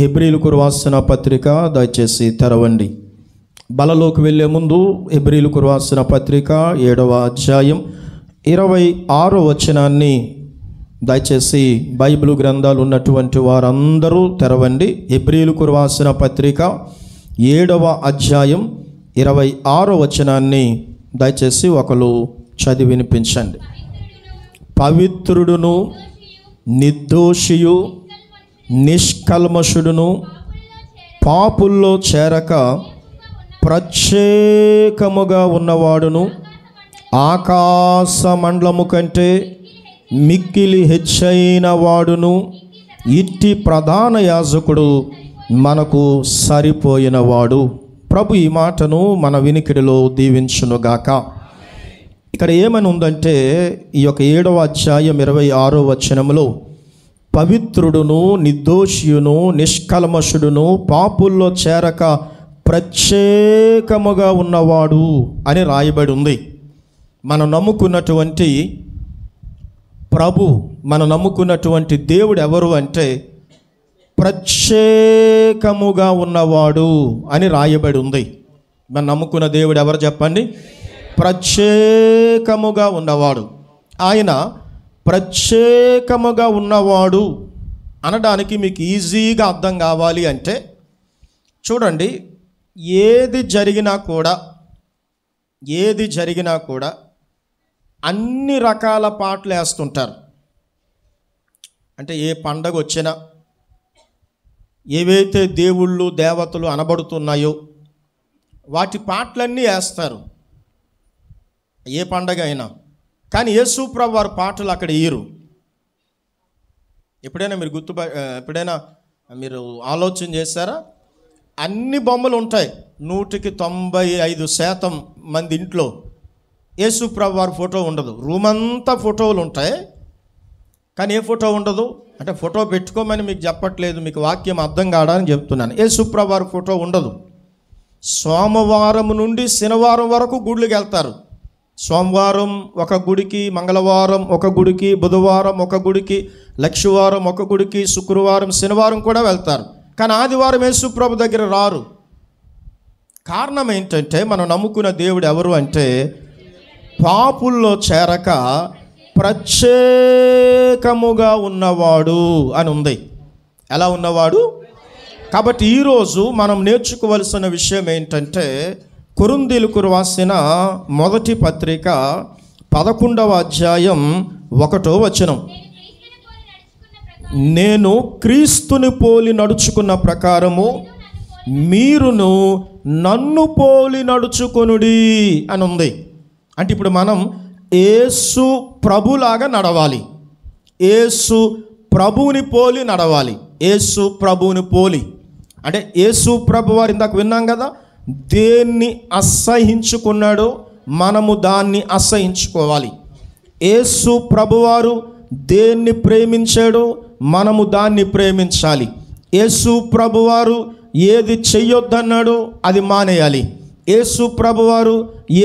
హెబ్రీయులకు రాసిన పత్రిక దయచేసి తెరవండి. బలలోకి వెళ్ళే ముందు హెబ్రీయులకు రాసిన పత్రిక 7వ అధ్యాయం 26వ వచనాన్ని దయచేసి బైబిల్ గ్రంథాలు ఉన్నటువంటి వారందరూ తెరవండి. హెబ్రీయులకు రాసిన పత్రిక 7వ అధ్యాయం 26వ వచనాన్ని దయచేసి ఒకరు చదివి వినిపించండి. పవిత్రుడును నిర్దోషియు నిష్కల్మషుడును పాపుల్లో చేరక ప్రత్యేకముగా ఉన్నవాడును ఆకాశ మండలము కంటే మిక్కిలి హెచ్చైన వాడును ఇట్టి ప్రధాన యాజకుడు మనకు సరిపోయినవాడు. ప్రభు ఈ మాటను మన వినికిడిలో దీవించునుగాక. ఇక్కడ ఏమని ఉందంటే ఈ యొక్క 7వ అధ్యాయం 26వ వచనములో పవిత్రుడును నిర్దోషియును నిష్కల్మషుడును పాపుల్లో చేరక ప్రత్యేకముగా ఉన్నవాడు అని రాయబడి ఉంది. మనం నమ్ముకున్నటువంటి ప్రభు, మనం నమ్ముకున్నటువంటి దేవుడు ఎవరు అంటే ప్రత్యేకముగా ఉన్నవాడు అని రాయబడి ఉంది. మనం నమ్ముకున్న దేవుడు ఎవరు చెప్పండి? ప్రత్యేకముగా ఉన్నవాడు. ఆయన ప్రత్యేకముగా ఉన్నవాడు అనడానికి మీకు ఈజీగా అర్థం కావాలి అంటే చూడండి, ఏది జరిగినా కూడా అన్ని రకాల పాటలు వేస్తుంటారు. అంటే ఏ పండగ వచ్చినా ఏవైతే దేవుళ్ళు దేవతలు అనబడుతున్నాయో వాటి పాటలన్నీ వేస్తారు, ఏ పండగ అయినా. కానీ యేసు ప్రభు వారి పాటలు అక్కడ వేయరు. ఎప్పుడైనా మీరు ఆలోచన చేశారా? అన్ని బొమ్మలు ఉంటాయి. 195% మంది ఇంట్లో యేసు ప్రభు వారి ఫోటో ఉండదు. రూమ్ అంతా ఫోటోలు ఉంటాయి, కానీ ఏ ఫోటో ఉండదు. అంటే ఫోటో పెట్టుకోమని మీకు చెప్పట్లేదు, మీకు వాక్యం అర్థం కావడానికి చెప్తున్నాను. యేసు ప్రభు వారి ఫోటో ఉండదు. సోమవారం నుండి శనివారం వరకు గుళ్ళకి వెళ్తారు. సోమవారం ఒక గుడికి, మంగళవారం ఒక గుడికి, బుధవారం ఒక గుడికి, లక్షవారం ఒక గుడికి, శుక్రవారం శనివారం కూడా వెళ్తారు. కానీ ఆదివారం యేసు ప్రభు దగ్గర రారు. కారణం ఏంటంటే మనం నమ్ముకున్న దేవుడు ఎవరు అంటే పాపుల్లో చేరక ప్రత్యేకముగా ఉన్నవాడు అని ఉంది. ఎలా ఉన్నవాడు? కాబట్టి ఈరోజు మనం నేర్చుకోవలసిన విషయం ఏంటంటే కొరింథీయులకు రాసిన మొదటి పత్రిక 11వ అధ్యాయం 1వ వచనం. నేను క్రీస్తుని పోలి నడుచుకున్న ప్రకారము మీరును నన్ను పోలి నడుచుకొనుడి అని ఉంది. అంటే ఇప్పుడు మనం యేసు ప్రభులాగా నడవాలి, యేసు ప్రభువుని పోలి నడవాలి. యేసు ప్రభువుని పోలి అంటే యేసు ప్రభు వారు ఇందాక విన్నాం కదా, దేన్ని అసహించుకున్నాడో మనము దాన్ని అసహించుకోవాలి. యేసు ప్రభువారు దేన్ని ప్రేమించాడో మనము దాన్ని ప్రేమించాలి. యేసు ప్రభువారు ఏది చెయ్యొద్దన్నాడో అది మానేయాలి. యేసు ప్రభువారు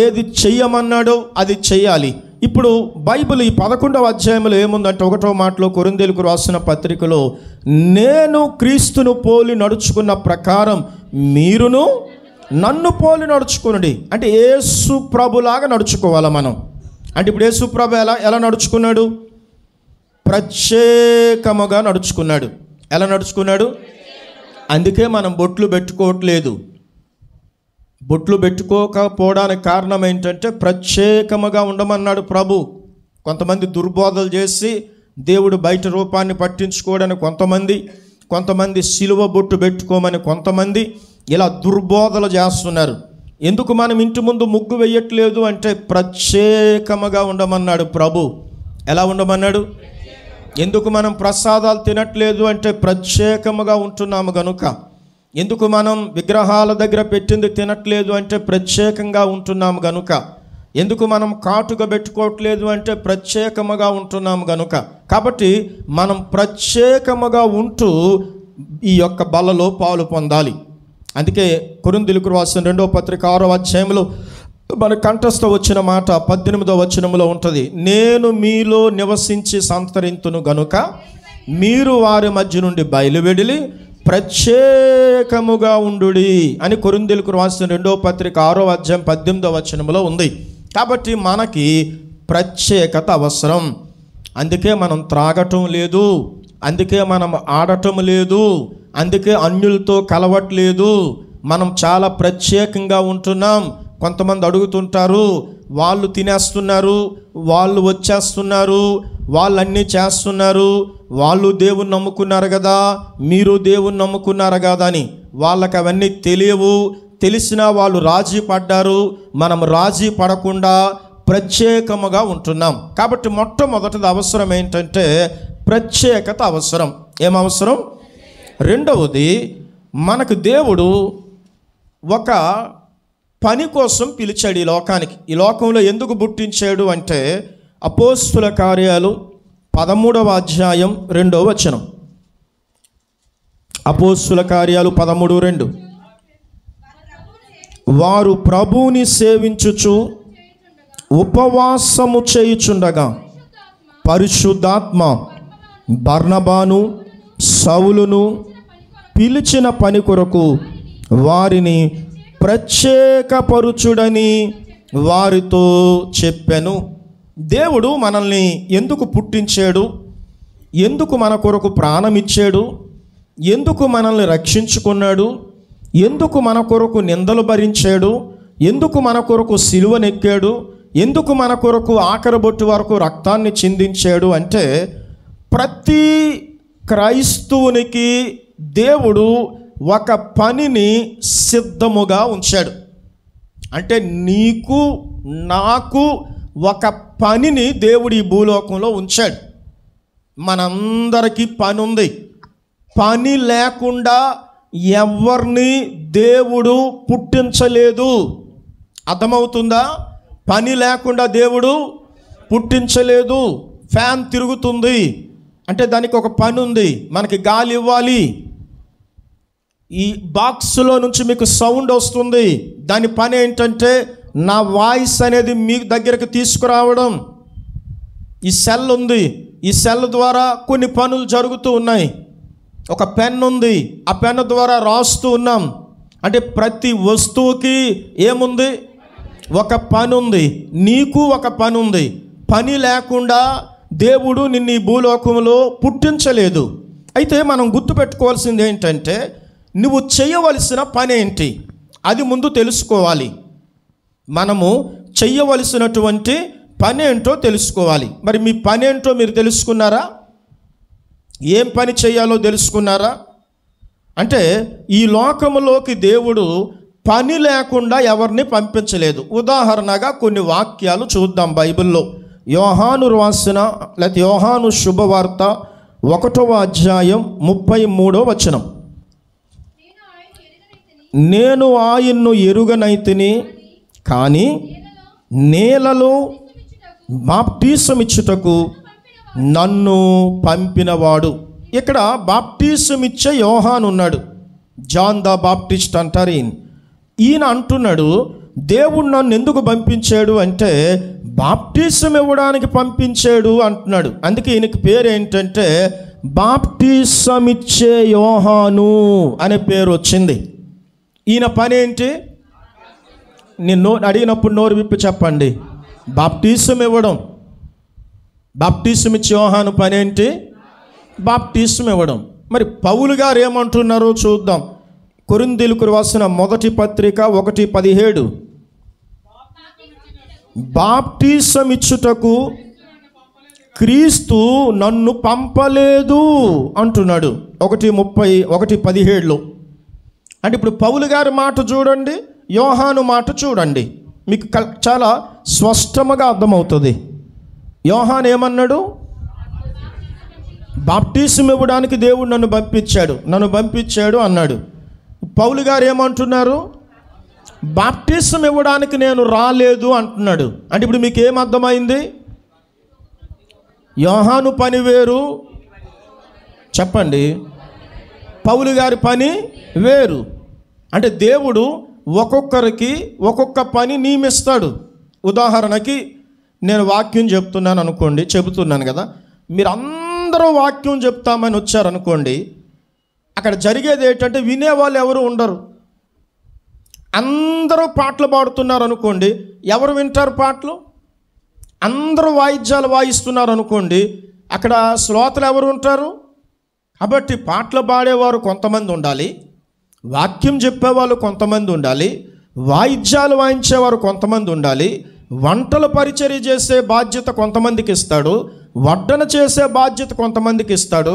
ఏది చెయ్యమన్నాడో అది చెయ్యాలి. ఇప్పుడు బైబిల్ ఈ 11వ అధ్యాయంలో ఏముందంటే 1వ మాటలో కొరింథీయులకు రాసిన పత్రికలో నేను క్రీస్తును పోలి నడుచుకున్న ప్రకారం మీరును నన్ను పోలి నడుచుకునండి. అంటే యేసు ప్రభులాగా నడుచుకోవాలి మనం. అంటే ఇప్పుడు యేసు ప్రభు ఎలా నడుచుకున్నాడు? ప్రత్యేకముగా నడుచుకున్నాడు. ఎలా నడుచుకున్నాడు? అందుకే మనం బొట్లు పెట్టుకోవట్లేదు. బొట్లు పెట్టుకోకపోవడానికి కారణం ఏంటంటే ప్రత్యేకముగా ఉండమన్నాడు ప్రభు. కొంతమంది దుర్బోధలు చేసి దేవుడు బయట రూపాన్ని పట్టించుకోవడానికి కొంతమంది సిలువ బొట్టు పెట్టుకోమని కొంతమంది ఇలా దుర్బోధలు చేస్తున్నారు. ఎందుకు మనం ఇంటి ముందు ముగ్గు వేయట్లేదు అంటే ప్రత్యేకముగా ఉండమన్నాడు ప్రభు. ఎలా ఉండమన్నాడు? ఎందుకు మనం ప్రసాదాలు తినట్లేదు అంటే ప్రత్యేకముగా ఉంటున్నాము గనుక. ఎందుకు మనం విగ్రహాల దగ్గర పెట్టింది తినట్లేదు అంటే ప్రత్యేకంగా ఉంటున్నాము గనుక. ఎందుకు మనం కాటుక పెట్టుకోవట్లేదు అంటే ప్రత్యేకముగా ఉంటున్నాము గనుక. కాబట్టి మనం ప్రత్యేకముగా ఉంటూ ఈ యొక్క బలలో పాలు పొందాలి. అందుకే కొరింథీయులకు రాసిన 2వ పత్రిక 6వ అధ్యాయంలో మన కంఠస్థ వచ్చిన మాట 18వ వచనంలో ఉంటుంది. నేను మీలో నివసించి సంతరింతును గనుక మీరు వారి మధ్య నుండి బయలువెడిలి ప్రత్యేకముగా ఉండుడి అని కొరింథీయులకు రాసిన 2వ పత్రిక 6వ అధ్యాయం 18వ వచనంలో ఉంది. కాబట్టి మనకి ప్రత్యేకత అవసరం. అందుకే మనం త్రాగటం లేదు, అందుకే మనం ఆడటం లేదు, అందుకే అన్యులతో కలవట్లేదు. మనం చాలా ప్రత్యేకంగా ఉంటున్నాం. కొంతమంది అడుగుతుంటారు, వాళ్ళు తినేస్తున్నారు, వాళ్ళు వచ్చేస్తున్నారు, వాళ్ళు అన్నీ చేస్తున్నారు, వాళ్ళు దేవుని నమ్ముకున్నారు కదా, మీరు దేవుని నమ్ముకున్నారు కదా అని. వాళ్ళకి అవన్నీ తెలియవు. తెలిసినా వాళ్ళు రాజీ పడ్డారు. మనం రాజీ పడకుండా ప్రత్యేకముగా ఉంటున్నాం. కాబట్టి మొట్టమొదటిది అవసరం ఏంటంటే ప్రత్యేకత అవసరం. ఏమవసరం? రెండవది, మనకు దేవుడు ఒక పని కోసం పిలిచాడు ఈ లోకానికి. ఈ లోకంలో ఎందుకు పుట్టించాడు అంటే అపోస్తుల కార్యాలు 13వ అధ్యాయం 2వ వచనం. అపోస్తుల కార్యాలు 13:2. వారు ప్రభువుని సేవించుచు ఉపవాసము చేయుచుండగా పరిశుద్ధాత్మ బర్నబాను సౌలును పిలిచిన పని కొరకు వారిని ప్రత్యేకపరుచుడని వారితో చెప్పెను. దేవుడు మనల్ని ఎందుకు పుట్టించాడు? ఎందుకు మన కొరకు ప్రాణం ఇచ్చాడు? ఎందుకు మనల్ని రక్షించుకున్నాడు? ఎందుకు మన కొరకు నిందలు భరించాడు? ఎందుకు మన కొరకు సిలువనెక్కాడు? ఎందుకు మన కొరకు ఆఖరి బొట్టు వరకు రక్తాన్ని చిందించాడు అంటే ప్రతి క్రైస్తవునికి దేవుడు ఒక పనిని సిద్ధముగా ఉంచాడు. అంటే నీకు నాకు ఒక పనిని దేవుడు ఈ భూలోకంలో ఉంచాడు. మనందరికీ పని ఉంది. పని లేకుండా ఎవరిని దేవుడు పుట్టించలేదు. అర్థమవుతుందా? పని లేకుండా దేవుడు పుట్టించలేదు. ఫ్యాన్ తిరుగుతుంది అంటే దానికి ఒక పని ఉంది. మనకి గాలి ఇవ్వాలి. ఈ బాక్స్లో నుంచి మీకు సౌండ్ వస్తుంది, దాని పని ఏంటంటే నా వాయిస్ అనేది మీ దగ్గరకు తీసుకురావడం. ఈ సెల్ ఉంది, ఈ సెల్ ద్వారా కొన్ని పనులు జరుగుతూ ఉన్నాయి. ఒక పెన్ ఉంది, ఆ పెన్ ద్వారా రాస్తూ ఉన్నాం. అంటే ప్రతి వస్తువుకి ఏముంది? ఒక పని ఉంది. నీకు ఒక పని ఉంది. పని లేకుండా దేవుడు నిన్ను ఈ భూలోకంలో పుట్టించలేదు. అయితే మనం గుర్తుపెట్టుకోవాల్సింది ఏంటంటే నువ్వు చేయవలసిన పని ఏంటి అది ముందు తెలుసుకోవాలి. మనము చెయ్యవలసినటువంటి పని ఏంటో తెలుసుకోవాలి. మరి మీ పని ఏంటో మీరు తెలుసుకున్నారా? ఏం పని చేయాలో తెలుసుకున్నారా? అంటే ఈ లోకములోకి దేవుడు పని లేకుండా ఎవరిని పంపించలేదు. ఉదాహరణగా కొన్ని వాక్యాలు చూద్దాం బైబిల్లో. యోహాను రాసిన లేకపోతే యోహాను శుభవార్త 1వ అధ్యాయం 33వ వచనం. నేను ఆయన్ను ఎరుగనైతిని, కానీ నేలలో బాప్టిసం ఇచ్చుటకు నన్ను పంపినవాడు. ఇక్కడ బాప్టిసం ఇచ్చే యోహాను ఉన్నాడు, జాన్ ద బాప్టిస్ట్ అంటారు. ఈయన అంటున్నాడు, దేవుడు నన్ను ఎందుకు పంపించాడు అంటే బాప్టిసం ఇవ్వడానికి పంపించాడు అంటున్నాడు. అందుకే ఈయనకి పేరు ఏంటంటే బాప్టిసం ఇచ్చే యోహాను అనే పేరు వచ్చింది. ఈయన పని ఏంటి? నేను అడిగినప్పుడు నోరు విప్పి చెప్పండి. బాప్టిసం ఇవ్వడం. బాప్టిసం ఇచ్చే యోహాను పని ఏంటి? బాప్టిసం ఇవ్వడం. మరి పౌలు గారు ఏమంటున్నారో చూద్దాం. కొరింథీయులకు రాసిన మొదటి పత్రిక 1:17. బాప్టిసం ఇచ్చుటకు క్రీస్తు నన్ను పంపలేదు అంటున్నాడు 1:30 1:17లో. అంటే ఇప్పుడు పౌలు గారి మాట చూడండి, యోహాను మాట చూడండి, మీకు చాలా స్పష్టంగా అర్థమవుతుంది. యోహాను ఏమన్నాడు? బాప్టిసం ఇవ్వడానికి దేవుడు నన్ను పంపించాడు అన్నాడు. పౌలు గారు ఏమంటున్నారు? బాప్టిసం ఇవ్వడానికి నేను రాలేదు అంటున్నాడు. అంటే ఇప్పుడు మీకు ఏం అర్థమైంది? యోహాను పని వేరు, చెప్పండి, పౌలు గారి పని వేరు. అంటే దేవుడు ఒక్కొక్కరికి ఒక్కొక్క పని నియమిస్తాడు. ఉదాహరణకి నేను వాక్యం చెప్తున్నాను అనుకోండి, చెబుతున్నాను కదా, మీరు అందరూ వాక్యం చెప్తామని వచ్చారనుకోండి, అక్కడ జరిగేది ఏంటంటే వినేవాళ్ళు ఎవరు ఉండరు. అందరూ పాటలు పాడుతున్నారు అనుకోండి, ఎవరు వింటారు పాటలు? అందరూ వాయిద్యాలు వాయిస్తున్నారు అనుకోండి, అక్కడ శ్రోతలు ఎవరు ఉంటారు? కాబట్టి పాటలు పాడేవారు కొంతమంది ఉండాలి, వాక్యం చెప్పేవాళ్ళు కొంతమంది ఉండాలి, వాయిద్యాలు వాయించేవారు కొంతమంది ఉండాలి, వంటల పరిచర్య చేసే బాధ్యత కొంతమందికి ఇస్తాడు, వడ్డన చేసే బాధ్యత కొంతమందికి ఇస్తాడు,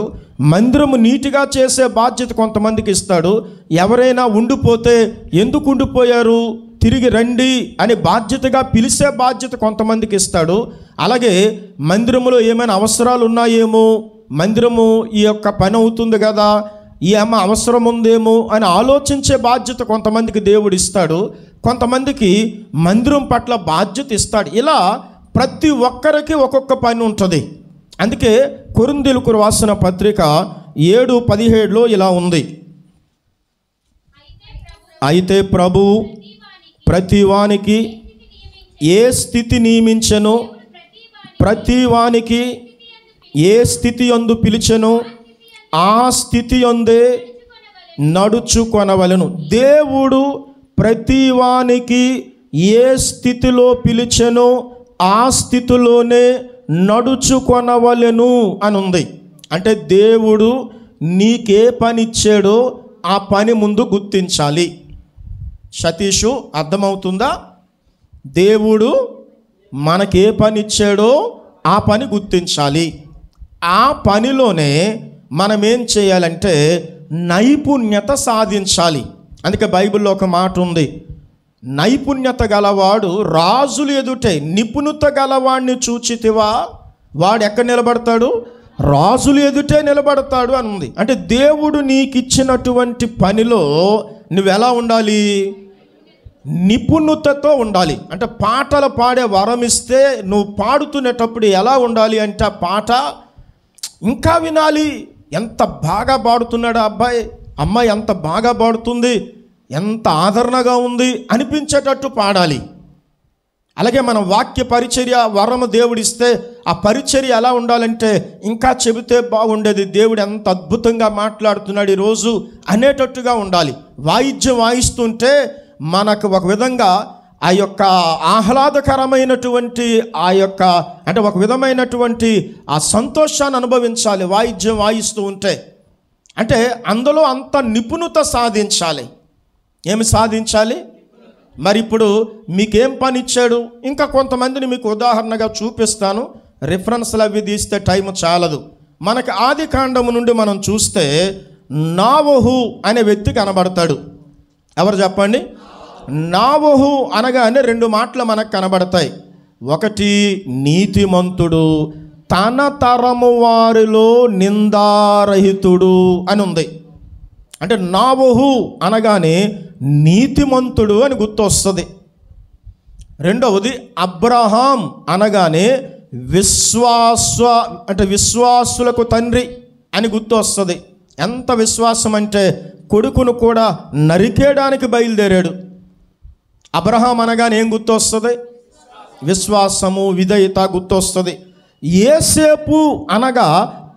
మందిరము నీటిగా చేసే బాధ్యత కొంతమందికి ఇస్తాడు. ఎవరైనా ఉండిపోతే ఎందుకు ఉండిపోయారు, తిరిగి రండి అని బాధ్యతగా పిలిచే బాధ్యత కొంతమందికి ఇస్తాడు. అలాగే మందిరములో ఏమైనా అవసరాలు ఉన్నాయేమో, మందిరము ఈ యొక్క పని అవుతుంది కదా, ఏమో అవసరం ఉందేమో అని ఆలోచించే బాధ్యత కొంతమందికి దేవుడు ఇస్తాడు, కొంతమందికి మందిరం పట్ల బాధ్యత ఇస్తాడు. ఇలా ప్రతి ఒక్కరికి ఒక్కొక్క పని ఉంటుంది. అందుకే కొరింథీయులకు రాసిన పత్రిక 7:17లో ఇలా ఉంది, అయితే ప్రభువు ప్రతివానికి ఏ స్థితి నియమించెనో, ప్రతివానికి ఏ స్థితి యందు పిలిచెనో ఆ స్థితి యందే నడుచుకొనవలెను. దేవుడు ప్రతివానికి ఏ స్థితిలో పిలిచెనో ఆ స్థితిలోనే నడుచుకొనవలెను అని ఉంది. అంటే దేవుడు నీకే పని ఇచ్చాడో ఆ పని ముందు గుర్తించాలి. సతీషు, అర్థమవుతుందా? దేవుడు మనకే పని ఇచ్చాడో ఆ పని గుర్తించాలి. ఆ పనిలోనే మనం ఏం చేయాలంటే నైపుణ్యత సాధించాలి. అందుకే బైబిల్లో ఒక మాట ఉంది, నైపుణ్యత గలవాడు రాజులు ఎదుటే నిపుణత గలవాడిని చూచితివా, వాడు ఎక్కడ నిలబడతాడు? రాజులు ఎదుటే నిలబడతాడు అని ఉంది. అంటే దేవుడు నీకు ఇచ్చినటువంటి పనిలో నువ్వు ఎలా ఉండాలి? నిపుణతతో ఉండాలి. అంటే పాటలు పాడే వరం ఇస్తే నువ్వు పాడుతునేటప్పుడు ఎలా ఉండాలి అంటే, ఆ పాట ఇంకా వినాలి, ఎంత బాగా పాడుతున్నాడు అబ్బాయి, అమ్మాయి ఎంత బాగా పాడుతుంది, ఎంత ఆదరణగా ఉంది అనిపించేటట్టు పాడాలి. అలాగే మన వాక్య పరిచర్య వరము దేవుడిస్తే ఆ పరిచర్య ఎలా ఉండాలంటే, ఇంకా చెబితే బాగుండేది, దేవుడు ఎంత అద్భుతంగా మాట్లాడుతున్నాడు ఈరోజు అనేటట్టుగా ఉండాలి. వాయిద్యం వాయిస్తుంటే మనకు ఒక విధంగా ఆ యొక్క ఆహ్లాదకరమైనటువంటి ఆ యొక్క అంటే ఒక విధమైనటువంటి ఆ సంతోషాన్ని అనుభవించాలి వాయిద్యం వాయిస్తూ ఉంటే. అంటే అందులో అంత నిపుణత సాధించాలి. ఏమి సాధించాలి? మరి ఇప్పుడు మీకేం పని ఇచ్చాడు? ఇంకా కొంతమందిని మీకు ఉదాహరణగా చూపిస్తాను, రిఫరెన్స్లు అవి తీస్తే టైం చాలదు. మనకి ఆది కాండము నుండి మనం చూస్తే నోవహు అనే వ్యక్తి కనబడతాడు. ఎవరు చెప్పండి? నోవహు అనగానే రెండు మాటలు మనకు కనబడతాయి. ఒకటి, నీతిమంతుడు, తన తరము వారిలో నిందారహితుడు అని ఉంది. అంటే నోవహు అనగానే నీతిమంతుడు అని గుర్తొస్తుంది. రెండవది, అబ్రహాం అనగానే విశ్వాసులకు తండ్రి అని గుర్తొస్తుంది. ఎంత విశ్వాసం అంటే కొడుకును కూడా నరికేయడానికి బయలుదేరాడు. అబ్రహాం అనగానే ఏం గుర్తొస్తుంది? విశ్వాసము, విధేయత గుర్తొస్తుంది. యేసేపు అనగా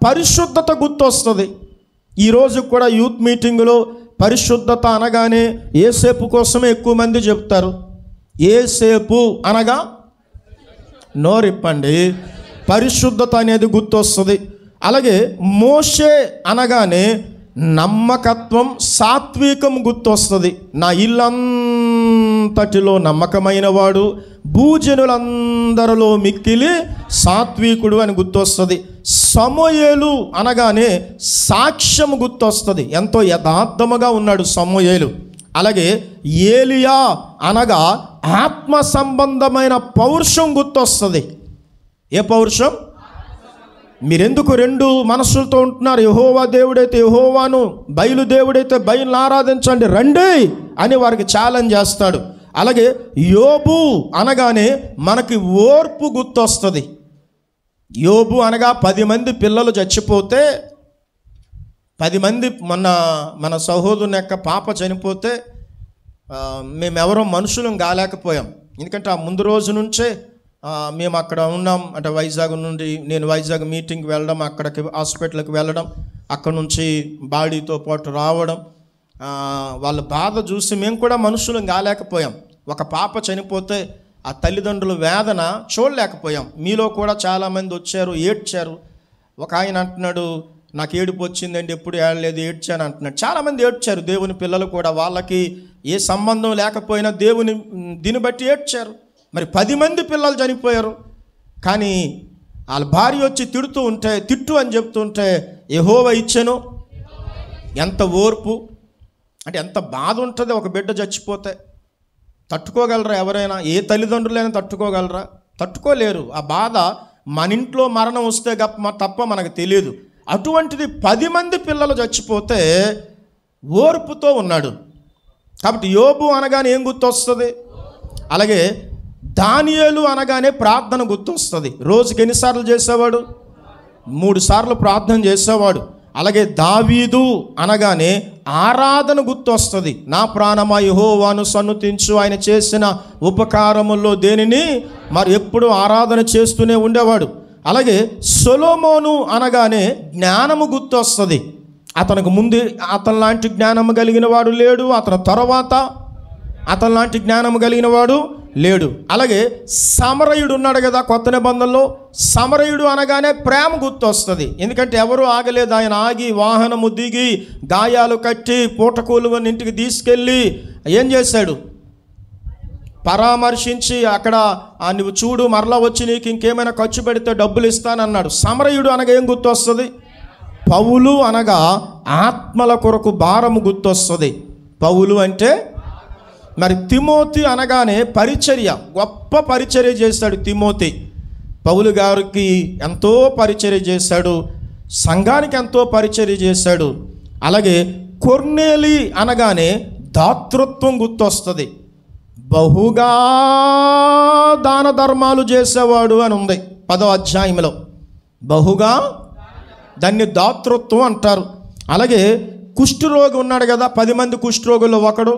పరిశుద్ధత గుర్తొస్తుంది. ఈరోజు కూడా యూత్ మీటింగులో పరిశుద్ధత అనగానే యేసేపు కోసమే ఎక్కువ మంది చెప్తారు. యేసేపు అనగా నోరిప్పండి, పరిశుద్ధత అనేది గుర్తొస్తుంది. అలాగే మోషే అనగానే నమ్మకత్వం, సాత్వికం గుర్తొస్తుంది. నా ఇల్లంతటిలో నమ్మకమైన వాడు, భూజనులందరిలో మిక్కిలి సాత్వికుడు అని గుర్తొస్తుంది. సమూయేలు అనగానే సాక్ష్యం గుర్తొస్తుంది, ఎంతో యథార్థముగా ఉన్నాడు సమూయేలు. అలాగే ఏలియా అనగా ఆత్మ సంబంధమైన పౌరుషం గుర్తొస్తుంది. ఏ పౌరుషం? మీరెందుకు రెండు మనస్సులతో ఉంటున్నారు? యెహోవా దేవుడైతే యెహోవాను, బయలు దేవుడైతే బయలును ఆరాధించండి రండి అని వారికి ఛాలెంజ్ చేస్తాడు. అలాగే యోబు అనగానే మనకి ఓర్పు గుర్తొస్తుంది. యోబు అనగా 10 మంది పిల్లలు చచ్చిపోతే, 10 మంది మన సహోదరుని యొక్క పాప చనిపోతే మేమెవరో మనుషులం కాలేకపోయాం. ఎందుకంటే ఆ ముందు రోజు నుంచే మేము అక్కడ ఉన్నాం. అంటే వైజాగ్ నుండి నేను వైజాగ్ మీటింగ్కి వెళ్ళడం, అక్కడికి హాస్పిటల్కి వెళ్ళడం, అక్కడ నుంచి బాడీతో పాటు రావడం, వాళ్ళ బాధ చూసి మేము కూడా మనుషులం కాలేకపోయాం. ఒక పాప చనిపోతే ఆ తల్లిదండ్రుల వేదన చూడలేకపోయాం. మీలో కూడా చాలామంది వచ్చారు, ఏడ్చారు. ఒక ఆయన అంటున్నాడు, నాకు ఏడుపు వచ్చిందండి, ఎప్పుడు ఏడలేదు, ఏడ్చాను అంటున్నాడు. చాలామంది ఏడ్చారు, దేవుని పిల్లలు కూడా. వాళ్ళకి ఏ సంబంధం లేకపోయినా దేవుని దీన్ని బట్టి ఏడ్చారు. మరి 10 మంది పిల్లలు చనిపోయారు. కానీ వాళ్ళ భార్య వచ్చి తిడుతూ ఉంటే, తిట్టు అని చెప్తుంటే యెహోవా ఇచ్చెను. ఎంత ఓర్పు అంటే ఎంత బాధ ఉంటుంది ఒక బిడ్డ చచ్చిపోతే. తట్టుకోగలరా ఎవరైనా? ఏ తల్లిదండ్రులైనా తట్టుకోగలరా? తట్టుకోలేరు. ఆ బాధ మన ఇంట్లో మరణం వస్తే తప్ప మనకు తెలియదు. అటువంటిది 10 మంది పిల్లలు చచ్చిపోతే ఓర్పుతో ఉన్నాడు. కాబట్టి యోబు అనగానే ఏం గుర్తొస్తుంది? అలాగే దానియేలు అనగానే ప్రార్థన గుర్తొస్తుంది. రోజుకి ఎన్నిసార్లు చేసేవాడు? 3 సార్లు ప్రార్థన చేసేవాడు. అలాగే దావీదు అనగానే ఆరాధన గుర్తొస్తుంది. నా ప్రాణమా యెహోవాను సన్నుతించు, ఆయన చేసిన ఉపకారముల్లో దేనిని మరి ఎప్పుడు ఆరాధన చేస్తూనే ఉండేవాడు. అలాగే సొలొమోను అనగానే జ్ఞానము గుర్తొస్తుంది. అతనికి ముందు అతని లాంటి జ్ఞానము కలిగిన వాడు లేడు, అతని తర్వాత అతని లాంటి జ్ఞానము కలిగిన వాడు లేడు. అలాగే సమరయుడు ఉన్నాడు కదా కొత్త నిబంధనలో. సమరయుడు అనగానే ప్రేమ గుర్తొస్తుంది. ఎందుకంటే ఎవరు ఆగలేదు, ఆయన ఆగి వాహనము దిగి గాయాలు కట్టి పూటకూలువని ఇంటికి తీసుకెళ్ళి ఏం చేశాడు? పరామర్శించి అక్కడ నువ్వు చూడు, మరలా వచ్చి నీకు ఇంకేమైనా ఖర్చు పెడితే డబ్బులు ఇస్తానన్నాడు. సమరయుడు అనగా ఏం గుర్తొస్తుంది? పౌలు అనగా ఆత్మల కొరకు భారము గుర్తొస్తుంది. పౌలు అంటే మరి తిమోతి అనగానే పరిచర్య, గొప్ప పరిచర్య చేశాడు తిమోతి. పౌలు గారికి ఎంతో పరిచర్య చేశాడు, సంఘానికి ఎంతో పరిచర్య చేశాడు. అలాగే కొర్నేలి అనగానే దాతృత్వం గుర్తొస్తుంది. బహుగా దాన ధర్మాలు చేసేవాడు అని ఉంది 10వ అధ్యాయంలో. బహుగా దాన్ని దాతృత్వం అంటారు. అలాగే కుష్ఠరోగి ఉన్నాడు కదా, 10 మంది కుష్ఠరోగుల్లో ఒకడు.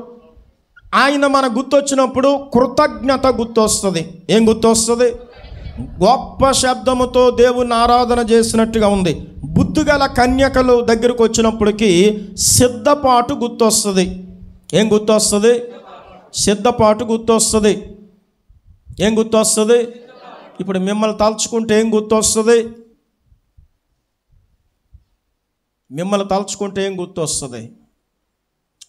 ఆయన మనకు గుర్తొచ్చినప్పుడు కృతజ్ఞత గుర్తొస్తుంది. ఏం గుర్తొస్తుంది? గొప్ప శబ్దముతో దేవుని ఆరాధన చేసినట్టుగా ఉంది. బుద్ధిగల కన్యకలు దగ్గరకు వచ్చినప్పటికీ సిద్ధపాటు గుర్తొస్తుంది. ఏం గుర్తొస్తుంది? సిద్ధపాటు గుర్తొస్తుంది. ఏం గుర్తొస్తుంది? ఇప్పుడు మిమ్మల్ని తలుచుకుంటే ఏం గుర్తొస్తుంది? మిమ్మల్ని తలుచుకుంటే ఏం గుర్తొస్తుంది?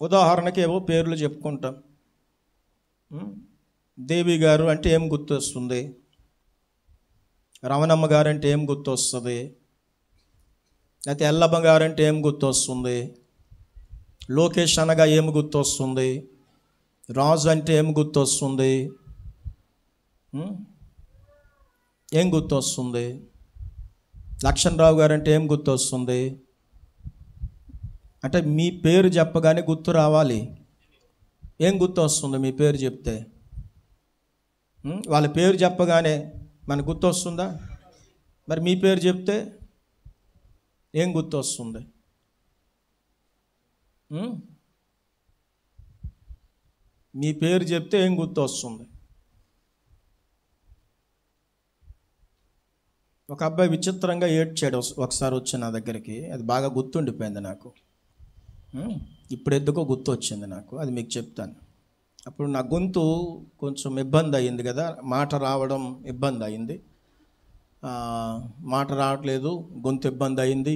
ఉదాహరణకి ఏవో పేర్లు చెప్పుకుంటాం. దేవి గారు అంటే ఏం గుర్తొస్తుంది? రమణమ్మ గారు అంటే ఏం గుర్తొస్తుంది? అయితే ఎల్లమ్మ గారు అంటే ఏం గుర్తొస్తుంది? లోకేష్ అనగా ఏం గుర్తొస్తుంది? రాజు అంటే ఏం గుర్తొస్తుంది? ఏం గుర్తొస్తుంది? లక్ష్మణరావు గారు అంటే ఏం గుర్తొస్తుంది? అంటే మీ పేరు చెప్పగానే గుర్తు రావాలి. ఏం గుర్తు వస్తుంది మీ పేరు చెప్తే? వాళ్ళ పేరు చెప్పగానే మనకు గుర్తు వస్తుందా? మరి మీ పేరు చెప్తే ఏం గుర్తు వస్తుంది? మీ పేరు చెప్తే ఏం గుర్తు వస్తుంది? ఒక అబ్బాయి విచిత్రంగా ఏడ్చాడు ఒకసారి వచ్చి నా దగ్గరికి. అది బాగా గుర్తుండిపోయింది నాకు. ఇప్పుడు ఎందుకో గుర్తు వచ్చింది నాకు, అది మీకు చెప్తాను. అప్పుడు నా గొంతు కొంచెం ఇబ్బంది అయ్యింది కదా, మాట రావడం ఇబ్బంది అయింది. మాట రావట్లేదు, గొంతు ఇబ్బంది అయింది.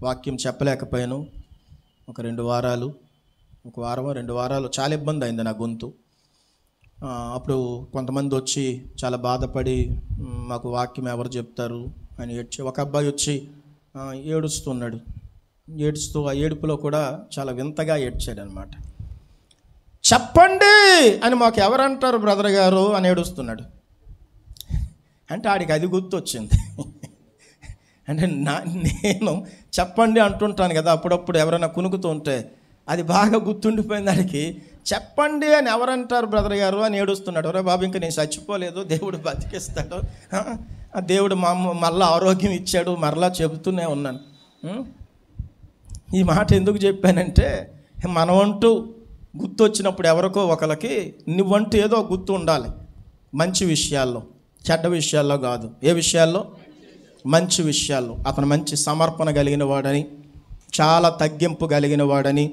వాక్యం చెప్పలేకపోయాను. ఒక 2 వారాలు, 1 వారమో 2 వారాలు చాలా ఇబ్బంది అయింది నా గొంతు. అప్పుడు కొంతమంది వచ్చి చాలా బాధపడి మాకు వాక్యం ఎవరు చెప్తారు అని ఏడ్చి, ఒక అబ్బాయి వచ్చి ఏడుస్తున్నాడు. ఏడుస్తూ ఆ ఏడుపులో కూడా చాలా వింతగా ఏడ్చాడు అనమాట. చెప్పండి అని మాకు ఎవరంటారు బ్రదర్ గారు అని ఏడుస్తున్నాడు. అంటే ఆడికి అది గుర్తొచ్చింది. అంటే నేను చెప్పండి అంటుంటాను కదా అప్పుడప్పుడు, ఎవరైనా కునుకుతూ ఉంటే అది బాగా గుర్తుండిపోయింది ఆడికి. చెప్పండి అని ఎవరంటారు బ్రదర్ గారు అని ఏడుస్తున్నాడు. ఒరే బాబు, ఇంకా నేను చచ్చిపోలేదు, దేవుడు బతికిస్తాడు, దేవుడు మళ్ళీ ఆరోగ్యం ఇచ్చాడు, మరలా చెబుతూనే ఉన్నాను. ఈ మాట ఎందుకు చెప్పానంటే, మనమంటూ గుర్తు వచ్చినప్పుడు ఎవరికో ఒకరికి నువ్వంటూ ఏదో గుర్తు ఉండాలి. మంచి విషయాల్లో, చెడ్డ విషయాల్లో కాదు. ఏ విషయాల్లో? మంచి విషయాలు. అతను మంచి సమర్పణ కలిగిన వాడని, చాలా తగ్గింపు కలిగిన వాడని,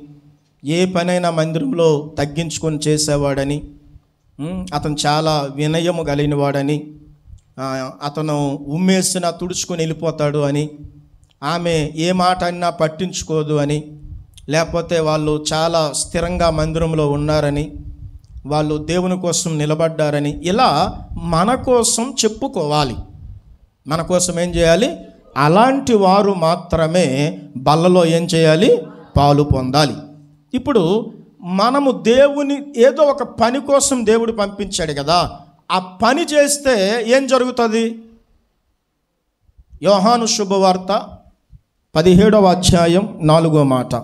ఏ పనైనా మందిరంలో తగ్గించుకొని చేసేవాడని, అతను చాలా వినయము కలిగిన వాడని, అతను ఉమ్మేసినా తుడుచుకొని వెళ్ళిపోతాడు అని, ఆమె ఏ మాట అన్నా పట్టించుకోదు అని, లేకపోతే వాళ్ళు చాలా స్థిరంగా మందిరంలో ఉన్నారని, వాళ్ళు దేవుని కోసం నిలబడ్డారని, ఇలా మన కోసం చెప్పుకోవాలి. మన కోసం ఏం చేయాలి? అలాంటి వారు మాత్రమే బల్లలో ఏం చేయాలి? పాలు పొందాలి. ఇప్పుడు మనము దేవుని ఏదో ఒక పని కోసం దేవుడు పంపించాడు కదా, ఆ పని చేస్తే ఏం జరుగుతుంది? యోహాను శుభవార్త 17వ అధ్యాయం 4వ మాట,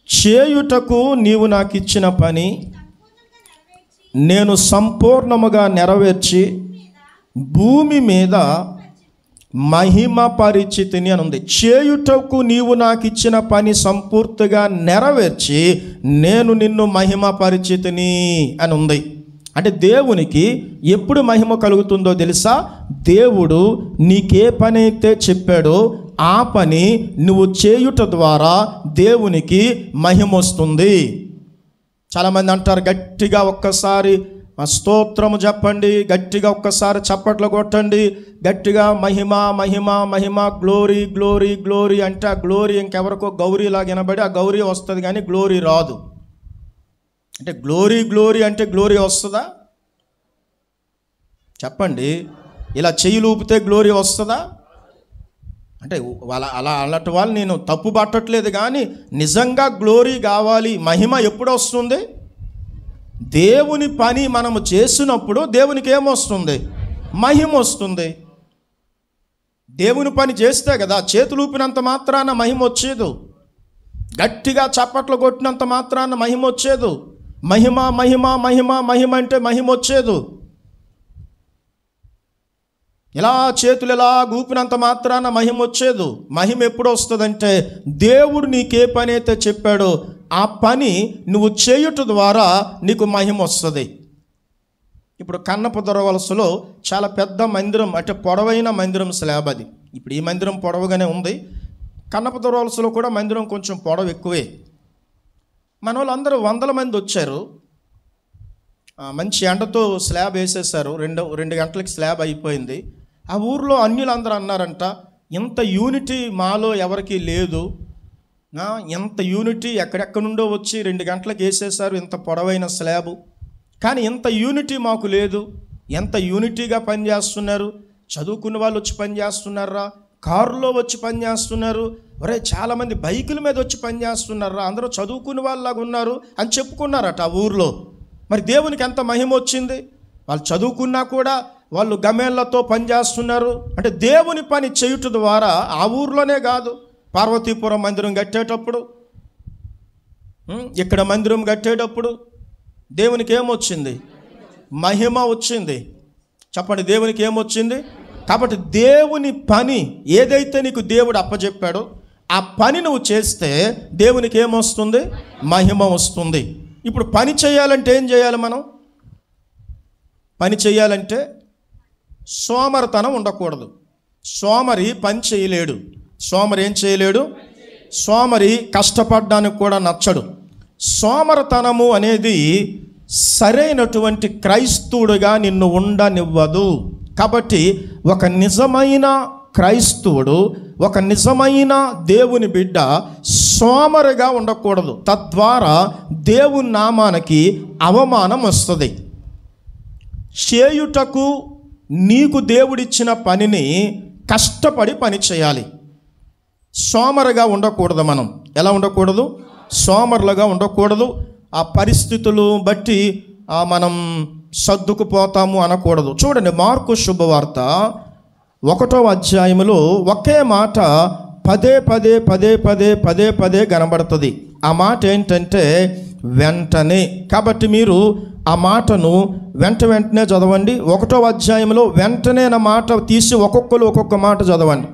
చేయుటకు నీవు నాకు ఇచ్చిన పని నేను సంపూర్ణముగా నెరవేర్చి భూమి మీద మహిమ పరిచితిని అని ఉంది. చేయుటకు నీవు నాకు ఇచ్చిన పని సంపూర్తిగా నెరవేర్చి నేను నిన్ను మహిమ పరిచితిని అని ఉంది. అంటే దేవునికి ఎప్పుడు మహిమ కలుగుతుందో తెలుసా? దేవుడు నీకే పని అయితే చెప్పాడో ఆ పని నువ్వు చేయుట ద్వారా దేవునికి మహిమ వస్తుంది. చాలామంది అంటారు, గట్టిగా ఒక్కసారి స్తోత్రము చెప్పండి, గట్టిగా ఒక్కసారి చప్పట్లు కొట్టండి, గట్టిగా మహిమ మహిమ మహిమ, గ్లోరీ గ్లోరీ గ్లోరీ అంటే ఆ గ్లోరీ ఇంకెవరికో గౌరీలాగా వినబడి ఆ గౌరీ వస్తుంది కానీ గ్లోరీ రాదు. అంటే గ్లోరీ గ్లోరీ అంటే గ్లోరీ వస్తుందా? చెప్పండి. ఇలా చెయ్యి లూపితే గ్లోరీ వస్తుందా? అంటే అలా అలాంటి వాళ్ళు నేను తప్పు పట్టట్లేదు, కానీ నిజంగా గ్లోరీ కావాలి, మహిమ ఎప్పుడు వస్తుంది? దేవుని పని మనము చేసినప్పుడు దేవునికి ఏమొస్తుంది? మహిమ వస్తుంది. దేవుని పని చేస్తే కదా, చేతులు ఊపినంత మాత్రాన మహిమ వచ్చేదు, గట్టిగా చప్పట్లు కొట్టినంత మాత్రాన మహిమ వచ్చేదు, మహిమ మహిమ మహిమ మహిమ అంటే మహిమ వచ్చేదు. ఇలా చేతులు ఇలా ఊపినంత మాత్రాన మహిమ వచ్చేదు. మహిమ ఎప్పుడు వస్తుందంటే దేవుడు నీకే పని అయితే చెప్పాడో ఆ పని నువ్వు చేయుట ద్వారా నీకు మహిమ వస్తుంది. ఇప్పుడు కన్నపు దొరవలసలో చాలా పెద్ద మందిరం, అంటే పొడవైన మందిరం స్లాబ్ అది. ఇప్పుడు ఈ మందిరం పొడవుగానే ఉంది, కన్నపు దొరవలసలో కూడా మందిరం కొంచెం పొడవు ఎక్కువే. మన వాళ్ళందరూ 100 మంది వచ్చారు. మంచి ఎండతో స్లాబ్ వేసేసారు. 2 గంటలకి స్లాబ్ అయిపోయింది. ఆ ఊర్లో అన్యులందరూ అన్నారంట, ఇంత యూనిటీ మాలో ఎవరికీ లేదు, ఎంత యూనిటీ ఎక్కడెక్కడ నుండో వచ్చి 2 గంటలకు వేసేసారు ఇంత పొడవైన స్లాబు, కానీ ఇంత యూనిటీ మాకు లేదు. ఎంత యూనిటీగా పనిచేస్తున్నారు, చదువుకున్న వాళ్ళు వచ్చి పనిచేస్తున్నారా, కారులో వచ్చి పనిచేస్తున్నారు, ఒరే చాలామంది బైకుల మీద వచ్చి పనిచేస్తున్నారా, అందరూ చదువుకున్న వాళ్ళలాగా ఉన్నారు అని చెప్పుకున్నారట ఆ ఊర్లో. మరి దేవునికి ఎంత మహిమ వచ్చింది? వాళ్ళు చదువుకున్నా కూడా వాళ్ళు గమేళ్లతో పనిచేస్తున్నారు. అంటే దేవుని పని చేయుట ద్వారా ఆ ఊర్లోనే కాదు, పార్వతీపురం మందిరం కట్టేటప్పుడు, ఇక్కడ మందిరం కట్టేటప్పుడు దేవునికి ఏమొచ్చింది? మహిమ వచ్చింది. చెప్పండి, దేవునికి ఏమొచ్చింది? కాబట్టి దేవుని పని ఏదైతే నీకు దేవుడు అప్పచెప్పాడో ఆ పని నువ్వు చేస్తే దేవునికి ఏమొస్తుంది? మహిమ వస్తుంది. ఇప్పుడు పని చేయాలంటే ఏం చేయాలి? మనం పని చేయాలంటే సోమరితనం ఉండకూడదు. సోమరి పని చేయలేడు. సోమరి ఏం చేయలేడు? సోమరి కష్టపడడానికి కూడా నచ్చడు. సోమరితనము అనేది సరైనటువంటి క్రైస్తవుడిగా నిన్ను ఉండనివ్వదు. కాబట్టి ఒక నిజమైన క్రైస్తవుడు, ఒక నిజమైన దేవుని బిడ్డ సోమరిగా ఉండకూడదు. తద్వారా దేవుని నామానికి అవమానం వస్తుంది. చేయుటకు నీకు దేవుడిచ్చిన పనిని కష్టపడి పని చేయాలి. సోమరిగా ఉండకూడదు. మనం ఎలా ఉండకూడదు? సోమరులుగా ఉండకూడదు. ఆ పరిస్థితులు బట్టి మనం సర్దుకుపోతాము అనకూడదు. చూడండి, మార్కు శుభవార్త 1వ అధ్యాయంలో ఒకే మాట పదే పదే పదే పదే పదే పదే కనబడుతుంది. ఆ మాట ఏంటంటే వెంటనే. కాబట్టి మీరు ఆ మాటను వెంటనే చదవండి. 1వ అధ్యాయంలో వెంటనే నా మాట తీసి ఒక్కొక్కరు ఒక్కొక్క మాట చదవండి.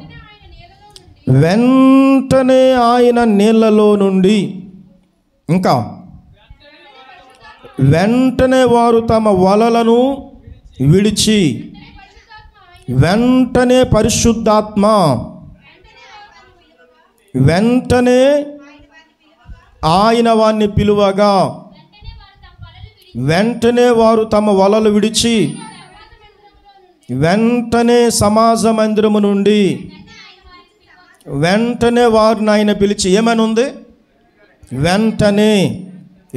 వెంటనే ఆయన నీళ్ళలో నుండి, ఇంకా వెంటనే వారు తమ వలలను విడిచి వెంటనే పరిశుద్ధాత్మ వెంటనే ఆయన వారిని పిలువగా వెంటనే వారు తమ వలలు విడిచి వెంటనే సమాజ మందిరము నుండి వెంటనే వారిని ఆయన పిలిచి ఏమనుంది? వెంటనే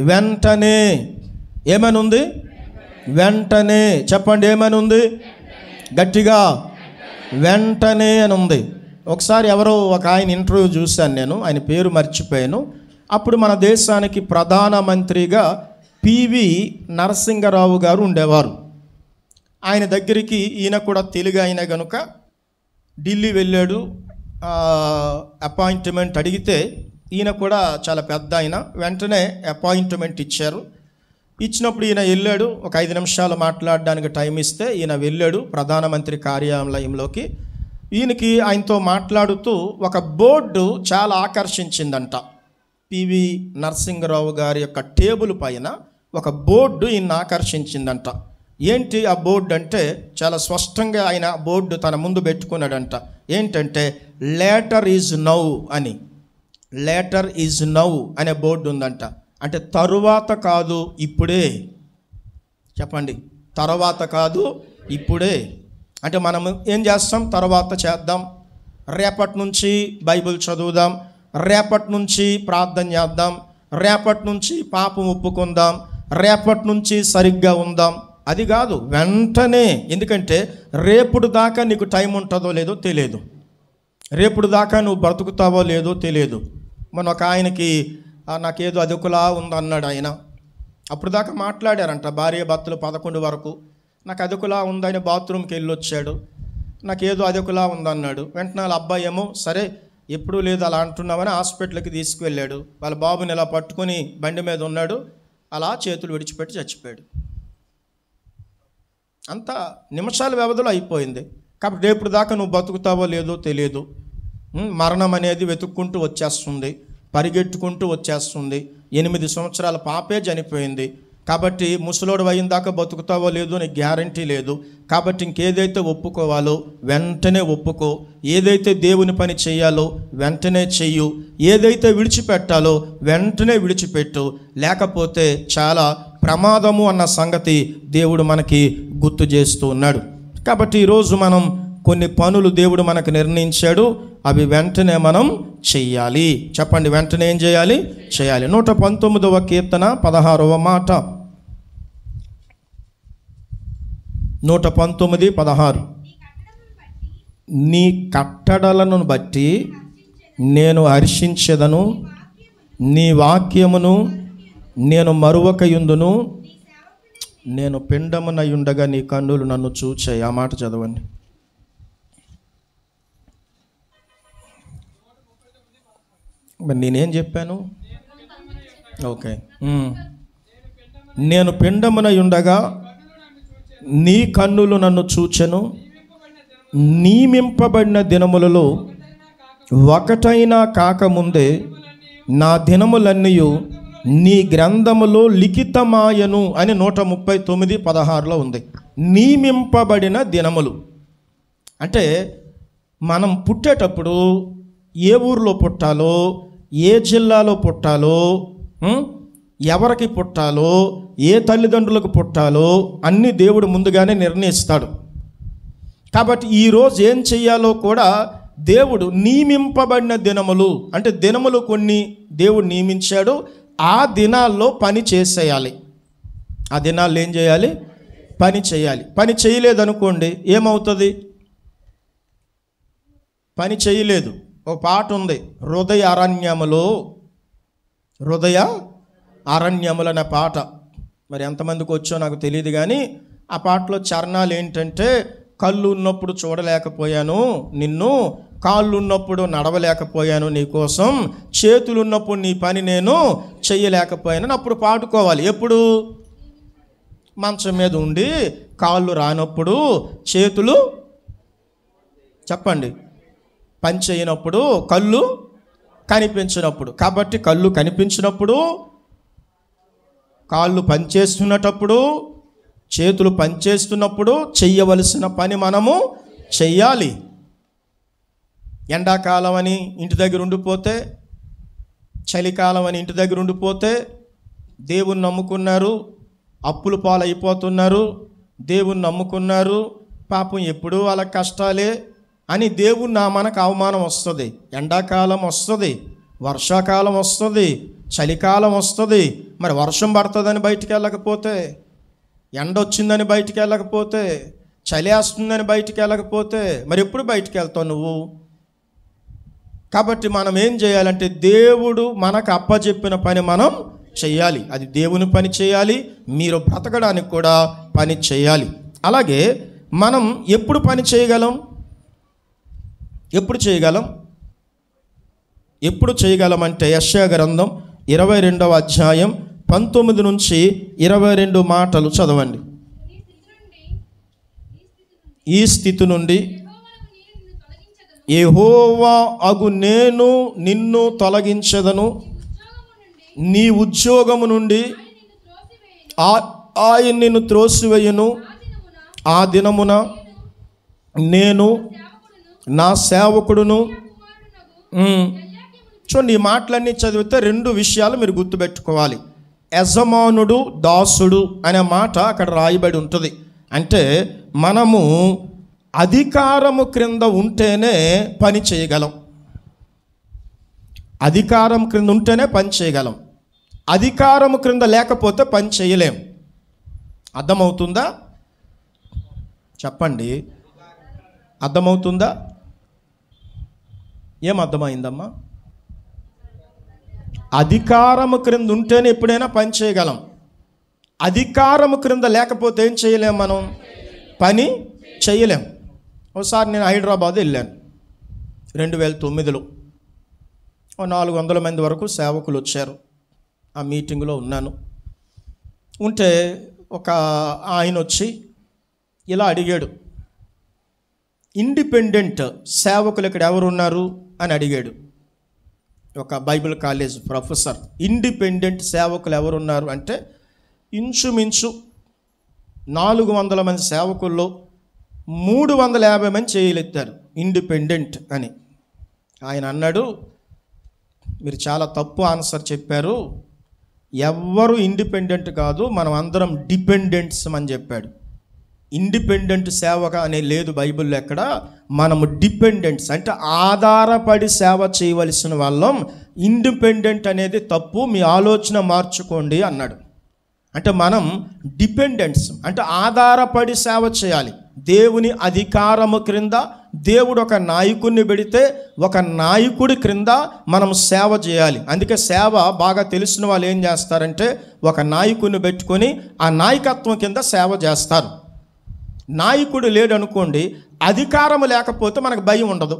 వెంటనే ఏమనుంది? వెంటనే. చెప్పండి, ఏమనుంది? గట్టిగా వెంటనే అని ఉంది. ఒకసారి ఎవరో ఒక ఆయన ఇంటర్వ్యూ చూశాను నేను, ఆయన పేరు మర్చిపోయాను. అప్పుడు మన దేశానికి ప్రధానమంత్రిగా పివి నరసింహరావు గారు ఉండేవారు. ఆయన దగ్గరికి ఈయన కూడా తెలుగు అయిన కనుక ఢిల్లీ వెళ్ళాడు. అపాయింట్మెంట్ అడిగితే ఈయన కూడా చాలా పెద్ద ఆయన, వెంటనే అపాయింట్మెంట్ ఇచ్చారు. ఇచ్చినప్పుడు ఈయన వెళ్ళాడు. ఒక 5 నిమిషాలు మాట్లాడడానికి టైం ఇస్తే ఈయన వెళ్ళాడు ప్రధానమంత్రి కార్యాలయంలోకి. ఈయనకి ఆయనతో మాట్లాడుతూ ఒక బోర్డు చాలా ఆకర్షించిందంట. పివి నరసింహరావు గారి యొక్క టేబుల్ పైన ఒక బోర్డు ఈయన ఆకర్షించిందంట. ఏంటి ఆ బోర్డు అంటే, చాలా స్పష్టంగా ఆయన బోర్డు తన ముందు పెట్టుకున్నాడంట. ఏంటంటే లేటర్ ఈజ్ నౌ అని, లేటర్ ఈజ్ నౌ అనే బోర్డు ఉందంట. అంటే తరువాత కాదు, ఇప్పుడే. చెప్పండి, తర్వాత కాదు, ఇప్పుడే. అంటే మనం ఏం చేస్తాం? తర్వాత చేద్దాం, రేపటి నుంచి బైబిల్ చదువుదాం, రేపటి నుంచి ప్రార్థన చేద్దాం, రేపటి నుంచి పాపం ఒప్పుకుందాం, రేపటి నుంచి సరిగ్గా ఉందాం. అది కాదు, వెంటనే. ఎందుకంటే రేపుడు దాకా నీకు టైం ఉంటుందో లేదో తెలియదు, రేపుడు దాకా నువ్వు బ్రతుకుతావో లేదో తెలియదు. మన ఒక ఆయనకి నాకేదో అదొకలా ఉందన్నాడు ఆయన. అప్పుడు దాకా మాట్లాడారంట భార్య భర్తలు 11 వరకు. నాకు అదొకలా ఉందని బాత్రూమ్కి వెళ్ళి వచ్చాడు. నాకేదో అదొకలా ఉందన్నాడు. వెంటనే వాళ్ళ అబ్బాయి ఏమో సరే ఎప్పుడూ లేదు అలా అంటున్నామని హాస్పిటల్కి తీసుకువెళ్ళాడు. వాళ్ళ బాబుని ఇలా పట్టుకొని బండి మీద ఉన్నాడు, అలా చేతులు విడిచిపెట్టి చచ్చిపోయాడు. అంతా నిమిషాల వ్యవధిలో అయిపోయింది. కాబట్టి రేపు దాకా నువ్వు బతుకుతావో లేదో తెలియదు. మరణం అనేది వెతుక్కుంటూ వచ్చేస్తుంది, పరిగెట్టుకుంటూ వచ్చేస్తుంది. 8 సంవత్సరాల పాపే చనిపోయింది. కాబట్టి ముసలోడు అయిన దాకా బతుకుతావో లేదో నీకు గ్యారంటీ లేదు. కాబట్టి ఇంకేదైతే ఒప్పుకోవాలో వెంటనే ఒప్పుకో, ఏదైతే దేవుని పని చేయాలో వెంటనే చెయ్యు, ఏదైతే విడిచిపెట్టాలో వెంటనే విడిచిపెట్టు, లేకపోతే చాలా ప్రమాదము అన్న సంగతి దేవుడు మనకి గుర్తు చేస్తూ ఉన్నాడు. కాబట్టి ఈరోజు మనం కొన్ని పనులు దేవుడు మనకు నిర్ణయించాడు, అవి వెంటనే మనం చెయ్యాలి. చెప్పండి, వెంటనే ఏం చేయాలి? చేయాలి. 119వ కీర్తన 16వ మాట. 119:16. నీ కట్టడలను బట్టి నేను హర్షించెదను, నీ వాక్యమును నేను మరువకయుందును, నేను పిండమునయుండగా నీ కన్నులు నన్ను చూచాయి. ఆ మాట చదవండి. మరి నేనేం చెప్పాను? ఓకే. నేను పిండమునయుండగా నీ కన్నులు నన్ను చూచెను, నియమింపబడిన దినములలో ఒకటైనా కాకముందే నా దినములన్నీ నీ గ్రంథములో లిఖితమాయను అని 139:16 ఉంది. నియమింపబడిన దినములు అంటే మనం పుట్టేటప్పుడు ఏ ఊరిలో పుట్టాలో, ఏ జిల్లాలో పుట్టాలో, ఎవరికి పుట్టాలో, ఏ తల్లిదండ్రులకు పుట్టాలో అన్నీ దేవుడు ముందుగానే నిర్ణయిస్తాడు. కాబట్టి ఈరోజు ఏం చెయ్యాలో కూడా దేవుడు నియమింపబడిన దినములు అంటే దినములు కొన్ని దేవుడు నియమించాడు. ఆ దినాల్లో పని చేసేయాలి. ఆ దినాల్లో ఏం చేయాలి? పని చేయాలి. పని చేయలేదనుకోండి ఏమవుతుంది? పని చేయలేదు. ఒక పాట ఉంది, హృదయ అరణ్యములు అనే పాట. మరి ఎంతమందికి వచ్చో నాకు తెలియదు, కానీ ఆ పాటలో చరణాలు ఏంటంటే, కళ్ళు ఉన్నప్పుడు చూడలేకపోయాను నిన్ను, కాళ్ళు ఉన్నప్పుడు నడవలేకపోయాను నీకోసం, చేతులు ఉన్నప్పుడు నీ పని నేను చెయ్యలేకపోయాను. అప్పుడు పాడుకోవాలి. ఎప్పుడు? మంచం మీద ఉండి కాళ్ళు రానప్పుడు, చేతులు చెప్పండి పని చేయనప్పుడు, కళ్ళు కనిపించినప్పుడు. కాబట్టి కళ్ళు కనిపించినప్పుడు, కాళ్ళు పనిచేస్తున్నప్పుడు, చేతులు పనిచేస్తున్నప్పుడు చెయ్యవలసిన పని మనము చెయ్యాలి. ఎండాకాలం అని ఇంటి దగ్గర ఉండిపోతే, చలికాలం అని ఇంటి దగ్గర ఉండిపోతే, దేవుణ్ణి నమ్ముకున్నారు, అప్పుల పాలైపోతున్నారు, దేవుణ్ణి నమ్ముకున్నారు, పాపం ఎప్పుడూ వాళ్ళ కష్టాలే అని దేవుని మనకు అవమానం వస్తుంది. ఎండాకాలం వస్తుంది, వర్షాకాలం వస్తుంది, చలికాలం వస్తుంది. మరి వర్షం పడుతుందని బయటికి వెళ్ళకపోతే, ఎండ వచ్చిందని బయటికి వెళ్ళకపోతే, చలి వేస్తుందని బయటికి వెళ్ళకపోతే మరి ఎప్పుడు బయటికి వెళ్తావు నువ్వు? కాబట్టి మనం ఏం చేయాలంటే దేవుడు మనకు అప్పచెప్పిన పని మనం చేయాలి. అది దేవుని పని చేయాలి, మీరు బ్రతకడానికి కూడా పని చేయాలి. అలాగే మనం ఎప్పుడు పని చేయగలం? ఎప్పుడు చేయగలం అంటే యెషయా గ్రంథం 22వ అధ్యాయం 19 నుంచి 22 మాటలు చదవండి. ఈ స్థితి నుండి యెహోవా అగు నేను నిన్ను తొలగించెదను, నీ ఉద్యోగము నుండి ఆయన నిన్ను త్రోసివేయును. ఆ దినమున నేను నా సేవకుడును. చూడండి, ఈ మాటలన్నీ చదివితే 2 విషయాలు మీరు గుర్తుపెట్టుకోవాలి. యజమానుడు, దాసుడు అనే మాట అక్కడ రాయబడి ఉంటుంది. అంటే మనము అధికారము క్రింద ఉంటేనే పని చేయగలం. అధికారం క్రింద ఉంటేనే పని చేయగలం. అధికారము క్రింద లేకపోతే పని చేయలేం. అర్థమవుతుందా? చెప్పండి, అర్థమవుతుందా? ఏం అర్థమైందమ్మా? అధికారము క్రింద ఉంటేనే ఎప్పుడైనా పని చేయగలం. అధికారము క్రింద లేకపోతే ఏం చేయలేం, మనం పని చేయలేం. ఒకసారి నేను హైదరాబాద్ వెళ్ళాను 2009లో. 400 మంది వరకు సేవకులు వచ్చారు. ఆ మీటింగ్లో ఉన్నాను. ఉంటే ఒక ఆయన వచ్చి ఇలా అడిగాడు, ఇండిపెండెంట్ సేవకులు ఇక్కడ ఎవరున్నారు అని అడిగాడు. ఒక బైబిల్ కాలేజ్ ప్రొఫెసర్, ఇండిపెండెంట్ సేవకులు ఎవరున్నారు అంటే ఇంచుమించు 400 మంది సేవకుల్లో 350 మంది చేయలెత్తారు ఇండిపెండెంట్ అని. ఆయన అన్నాడు, మీరు చాలా తప్పు ఆన్సర్ చెప్పారు, ఎవ్వరు ఇండిపెండెంట్ కాదు, మనం అందరం డిపెండెంట్స్ అని చెప్పాడు. ఇండిపెండెంట్ సేవక అనే లేదు బైబిల్లో ఎక్కడ. మనము డిపెండెంట్స్ అంటే ఆధారపడి సేవ చేయవలసిన వాళ్ళం. ఇండిపెండెంట్ అనేది తప్పు, మీ ఆలోచన మార్చుకోండి అన్నాడు. అంటే మనం డిపెండెంట్స్ అంటే ఆధారపడి సేవ చేయాలి. దేవుని అధికారము క్రింద దేవుడు ఒక నాయకుడిని పెడితే ఒక నాయకుడి క్రింద మనం సేవ చేయాలి. అందుకే సేవ బాగా తెలిసిన వాళ్ళు ఏం చేస్తారంటే ఒక నాయకుడిని పెట్టుకొని ఆ నాయకత్వం కింద సేవ చేస్తారు. నాయకుడు లేడు అనుకోండి, అధికారం లేకపోతే మనకు భయం ఉండదు.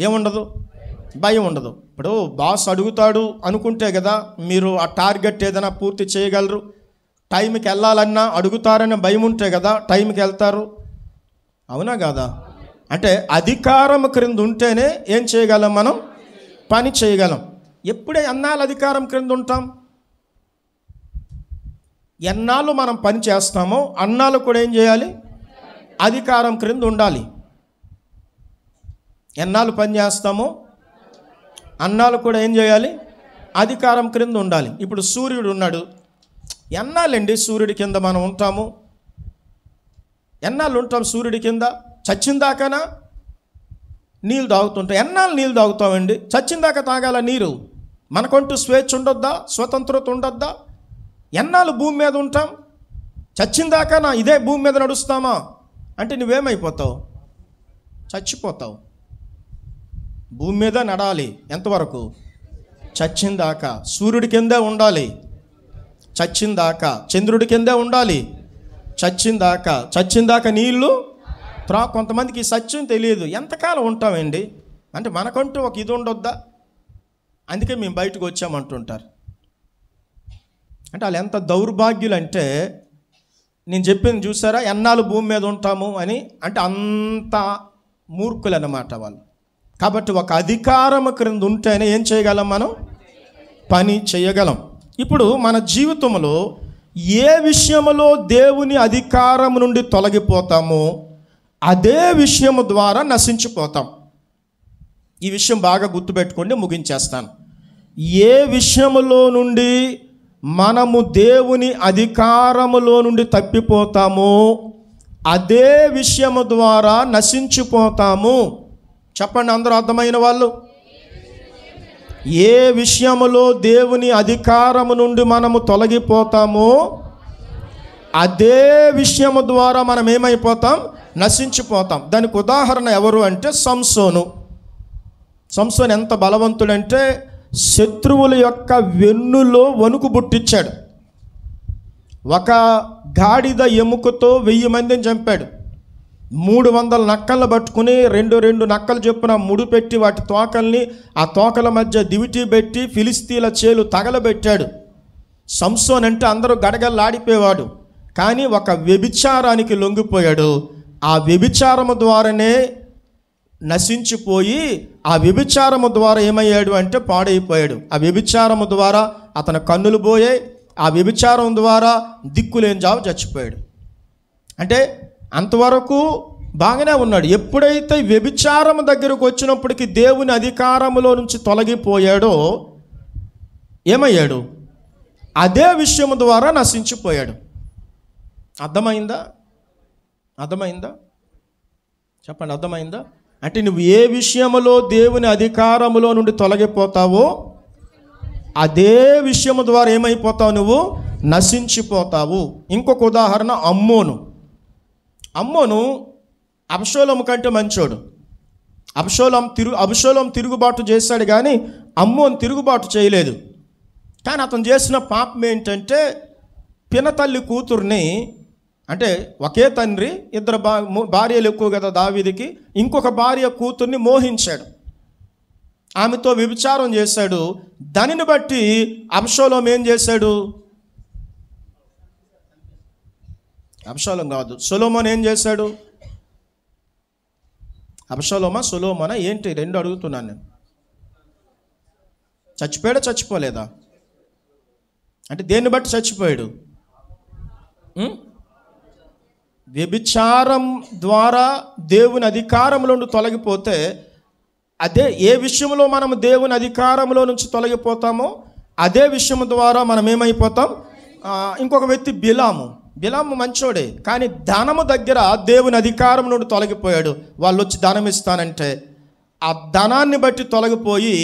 ఏముండదు? భయం ఉండదు. ఇప్పుడు బాస్ అడుగుతాడు అనుకుంటే కదా మీరు ఆ టార్గెట్ ఏదైనా పూర్తి చేయగలరు. టైంకి వెళ్ళాలన్నా అడుగుతారని భయం ఉంటే కదా టైంకి వెళ్తారు. అవునా కాదా? అంటే అధికారం క్రింద ఉంటేనే ఏం చేయగలం, మనం పని చేయగలం. ఎప్పుడే ఎన్నాళ్ళు అధికారం క్రింద ఉంటాం? ఎన్నాళ్ళు మనం పని చేస్తామో అన్నాళ్ళు కూడా ఏం చేయాలి? అధికారం క్రింద ఉండాలి. ఎన్నాళ్ళు పని చేస్తామో అన్నాళ్ళు కూడా ఏం చేయాలి? అధికారం క్రింద ఉండాలి. ఇప్పుడు సూర్యుడు ఉన్నాడు, ఎన్నాళ్ళండి సూర్యుడి కింద మనం ఉంటాము? ఎన్నాళ్ళు ఉంటాం సూర్యుడి కింద? చచ్చిందాకనా నీళ్ళు తాగుతుంటాం. ఎన్నాళ్ళు నీళ్ళు తాగుతామండి? చచ్చిందాకా తాగాల నీరు. మనకంటూ స్వేచ్ఛ ఉండొద్దా? స్వతంత్రత ఉండొద్దా? ఎన్నాళ్ళు భూమి మీద ఉంటాం? చచ్చిందాకనా ఇదే భూమి మీద నడుస్తామా అంటే నువ్వేమైపోతావు? చచ్చిపోతావు. భూమి మీద నడాలి ఎంతవరకు? చచ్చిందాకా. సూర్యుడి కిందే ఉండాలి చచ్చిందాకా. చంద్రుడి కిందే ఉండాలి చచ్చిందాకా. చచ్చిందాకా నీళ్ళు కొంతమందికి సత్యం తెలియదు. ఎంతకాలం ఉంటామండి అంటే మనకంటూ ఒక ఇది ఉండొద్దా? అందుకే మేము బయటకు వచ్చామంటుంటారు. అంటే వాళ్ళు ఎంత దౌర్భాగ్యులు అంటే, నేను చెప్పింది చూసారా, ఎన్నాళ్ళు భూమి మీద ఉంటాము అని. అంటే అంత మూర్ఖులు అన్నమాట వాళ్ళు. కాబట్టి ఒక అధికారం క్రింద ఉంటేనే ఏం చేయగలం, మనం పని చేయగలం. ఇప్పుడు మన జీవితంలో ఏ విషయంలో దేవుని అధికారం నుండి తొలగిపోతామో, అదే విషయము ద్వారా నశించిపోతాం. ఈ విషయం బాగా గుర్తుపెట్టుకోండి, ముగించేస్తాను. ఏ విషయములో నుండి మనము దేవుని అధికారములో నుండి తప్పిపోతామో అదే విషయము ద్వారా నశించిపోతాము. చెప్పండి అందరూ, అర్థమైన వాళ్ళు. ఏ విషయములో దేవుని అధికారము నుండి మనము తొలగిపోతామో అదే విషయము ద్వారా మనం ఏమైపోతాం? నశించిపోతాం. దానికి ఉదాహరణ ఎవరు అంటే సంసోను. సంసోను ఎంత బలవంతుడంటే శత్రువుల యొక్క వెన్నులో వణుకు పుట్టించాడు. ఒక గాడిద ఎముకతో 1000 మందిని చంపాడు. 300 నక్కలను పట్టుకుని 2 నక్కలు చొప్పున ముడిపెట్టి వాటి తోకల్ని ఆ తోకల మధ్య దివిటి పెట్టి ఫిలిస్తీన్ల చేలు తగలబెట్టాడు. సంసోన్ అంటే అందరూ గడగల్లాడిపోయేవాడు. కానీ ఒక వ్యభిచారానికి లొంగిపోయాడు. ఆ వ్యభిచారము ద్వారానే నశించిపోయి ఆ వ్యభిచారము ద్వారా ఏమయ్యాడు అంటే పాడైపోయాడు. ఆ వ్యభిచారము ద్వారా అతని కన్నులు పోయాయి. ఆ వ్యభిచారం ద్వారా దిక్కులేని జావు చచ్చిపోయాడు. అంటే అంతవరకు బాగానే ఉన్నాడు. ఎప్పుడైతే వ్యభిచారం దగ్గరకు వచ్చినప్పటికీ దేవుని అధికారములో నుంచి తొలగిపోయాడో ఏమయ్యాడు? అదే విషయము ద్వారా నశించిపోయాడు. అర్థమైందా? చెప్పండి, అర్థమైందా? అంటే నువ్వు ఏ విషయములో దేవుని అధికారములో నుండి తొలగిపోతావో అదే విషయము ద్వారా ఏమైపోతావు? నువ్వు నశించిపోతావు. ఇంకొక ఉదాహరణ అమ్మోను అబ్షాలోము కంటే మంచోడు. అబ్షాలోము తిరుగుబాటు చేశాడు, కానీ అమ్మోను తిరుగుబాటు చేయలేదు. కానీ అతను చేసిన పాపం ఏంటంటే పినతల్లి కూతుర్ని, అంటే ఒకే తండ్రి 2 భార్యలు ఎక్కువ కదా దావీదుకి, ఇంకొక భార్య కూతుర్ని మోహించాడు. ఆమెతో వ్యభిచారం చేశాడు. దానిని బట్టి అబ్షాలోము ఏం చేశాడు? అబ్షాలోము కాదు, సొలొమోను ఏం చేశాడు? అబ్షాలోమా సొలొమోనా ఏంటి? 2 అడుగుతున్నాను నేను. చచ్చిపోయాడా చచ్చిపోలేదా? అంటే దేన్ని బట్టి చచ్చిపోయాడు? వ్యభిచారం ద్వారా దేవుని అధికారంలో నుండి తొలగిపోతే అదే ఏ విషయంలో మనం దేవుని అధికారంలో నుంచి తొలగిపోతామో అదే విషయం ద్వారా మనం ఏమైపోతాం? ఇంకొక వ్యక్తి బిలాము మంచోడే, కానీ ధనము దగ్గర దేవుని అధికారం నుండి తొలగిపోయాడు. వాళ్ళు వచ్చి ధనం ఇస్తానంటే ఆ ధనాన్ని బట్టి తొలగిపోయి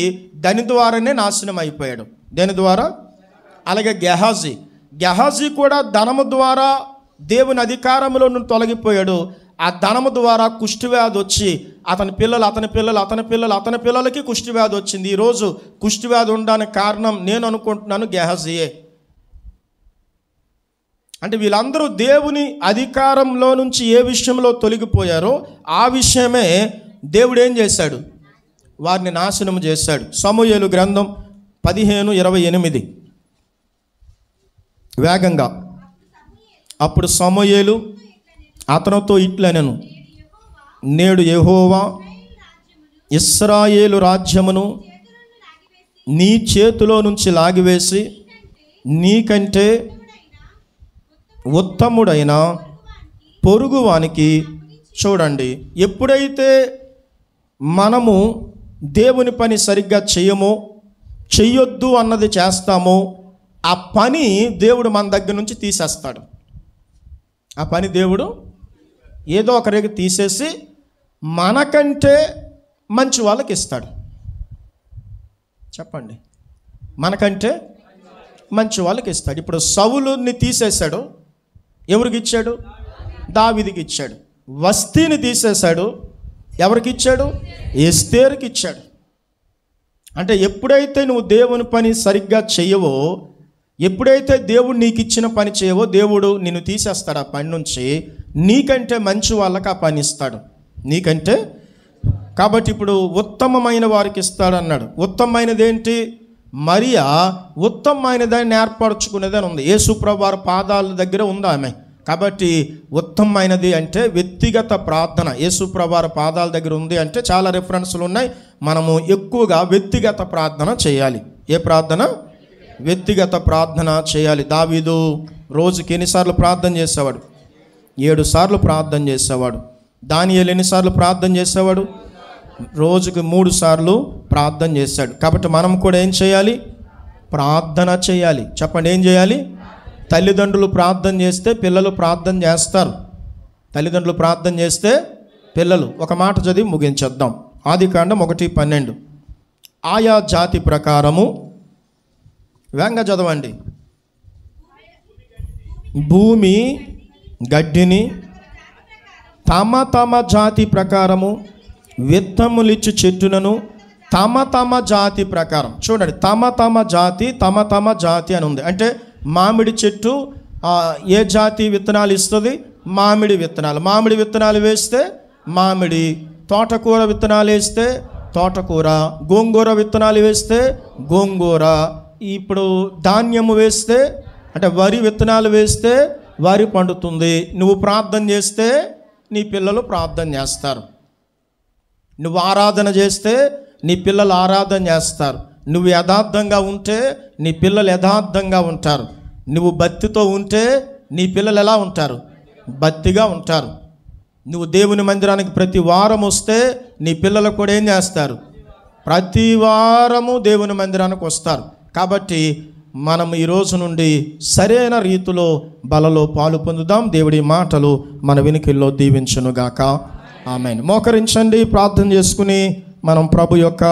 దాని ద్వారానే నాశనం అయిపోయాడు. దేని ద్వారా? అలాగే గెహాజీ కూడా ధనము ద్వారా దేవుని అధికారంలో నుండి తొలగిపోయాడు. ఆ ధనము ద్వారా కుష్ఠవ్యాధి వచ్చి అతని పిల్లలకి కుష్ఠవ్యాధి వచ్చింది. ఈరోజు కుష్ఠవ్యాధి ఉండడానికి కారణం నేను అనుకుంటున్నాను గెహాజీయే. అంటే వీళ్ళందరూ దేవుని అధికారంలో నుంచి ఏ విషయంలో తొలగిపోయారో ఆ విషయమే దేవుడు ఏం చేశాడు? వారిని నాశనం చేశాడు. సమూయేలు గ్రంథం 15:28 వేగంగా. అప్పుడు సమూయేలు అతనితో ఇట్లనెను, నేడు యెహోవా ఇశ్రాయేలు రాజ్యమును నీ చేతిలో నుంచి లాగివేసి నీకంటే ఉత్తముడైన పొరుగువానికి. చూడండి, ఎప్పుడైతే మనము దేవుని పని సరిగ్గా చెయ్యొద్దు అన్నది చేస్తామో ఆ పని దేవుడు మన దగ్గర నుంచి తీసేస్తాడు. ఆ పని దేవుడు ఏదో ఒకరికి తీసేసి మనకంటే మంచి వాళ్ళకి ఇస్తాడు. చెప్పండి, మనకంటే మంచి వాళ్ళకి ఇస్తాడు. ఇప్పుడు సౌలుని తీసేశాడు, ఎవరికి ఇచ్చాడు? దావీదుకి ఇచ్చాడు. వస్తీని తీసేశాడు, ఎవరికి ఇచ్చాడు? ఎస్తేరుకి ఇచ్చాడు. అంటే ఎప్పుడైతే నువ్వు దేవుని పని సరిగ్గా చెయ్యవో, ఎప్పుడైతే దేవుడు నీకు ఇచ్చిన పని చేయవో దేవుడు నిన్ను తీసేస్తాడు ఆ పని నుంచి. నీకంటే మంచి వాళ్ళకి ఆ పని ఇస్తాడు నీకంటే. కాబట్టి ఇప్పుడు ఉత్తమమైన వారికి ఇస్తాడు అన్నాడు. ఉత్తమమైనది ఏంటి? మరియా ఉత్తమమైన దాన్ని ఏర్పరచుకునేదని ఉంది. యేసుప్రభువు వారి పాదాల దగ్గర ఉంది ఆమె. కాబట్టి ఉత్తమమైనది అంటే వ్యక్తిగత ప్రార్థన. యేసుప్రభువు వారి పాదాల దగ్గర ఉంది అంటే చాలా రిఫరెన్స్లు ఉన్నాయి. మనము ఎక్కువగా వ్యక్తిగత ప్రార్థన చేయాలి. ఏ ప్రార్థన? వ్యక్తిగత ప్రార్థన చేయాలి. దావీదు రోజుకి ఎన్నిసార్లు ప్రార్థన చేసేవాడు? 7 సార్లు ప్రార్థన చేసేవాడు. దానియేలు ఎన్నిసార్లు ప్రార్థన చేసేవాడు? రోజుకి 3 సార్లు ప్రార్థన చేశాడు. కాబట్టి మనం కూడా ఏం చేయాలి? ప్రార్థన చేయాలి. చెప్పండి, ఏం చేయాలి? తల్లిదండ్రులు ప్రార్థన చేస్తే పిల్లలు ప్రార్థన చేస్తారు. తల్లిదండ్రులు ప్రార్థన చేస్తే పిల్లలు. ఒక మాట చదివి ముగించేద్దాం. ఆదికాండం 1:12. ఆయా జాతి ప్రకారము, వేగంగా చదవండి. భూమి గడ్డిని తమ తమ జాతి ప్రకారము, విత్తములిచ్చు చెట్టులను తమ తమ జాతి ప్రకారం. చూడండి, తమ తమ జాతి అని ఉంది. అంటే మామిడి చెట్టు ఏ జాతి విత్తనాలు ఇస్తుంది? మామిడి విత్తనాలు. మామిడి విత్తనాలు వేస్తే మామిడి, తోటకూర విత్తనాలు వేస్తే తోటకూర, గోంగూర విత్తనాలు వేస్తే గోంగూర. ఇప్పుడు ధాన్యము వేస్తే, అంటే వరి విత్తనాలు వేస్తే వరి పండుతుంది. నువ్వు ప్రార్థన చేస్తే నీ పిల్లలు ప్రార్థన చేస్తారు. నువ్వు ఆరాధన చేస్తే నీ పిల్లలు ఆరాధన చేస్తారు. నువ్వు యథార్థంగా ఉంటే నీ పిల్లలు యథార్థంగా ఉంటారు. నువ్వు భక్తితో ఉంటే నీ పిల్లలు ఎలా ఉంటారు? భక్తిగా ఉంటారు. నువ్వు దేవుని మందిరానికి ప్రతి వారం వస్తే నీ పిల్లలు కూడా ఏం చేస్తారు? ప్రతి వారము దేవుని మందిరానికి వస్తారు. కాబట్టి మనం ఈ రోజు నుండి సరైన రీతిలో బలలో పాలు పొందుదాం. దేవుడి మాటలు మన వినికిల్లో దీవించునుగాక. ఆమేన్. మోకరించండి, ప్రార్థన చేసుకుని మనం ప్రభు యొక్క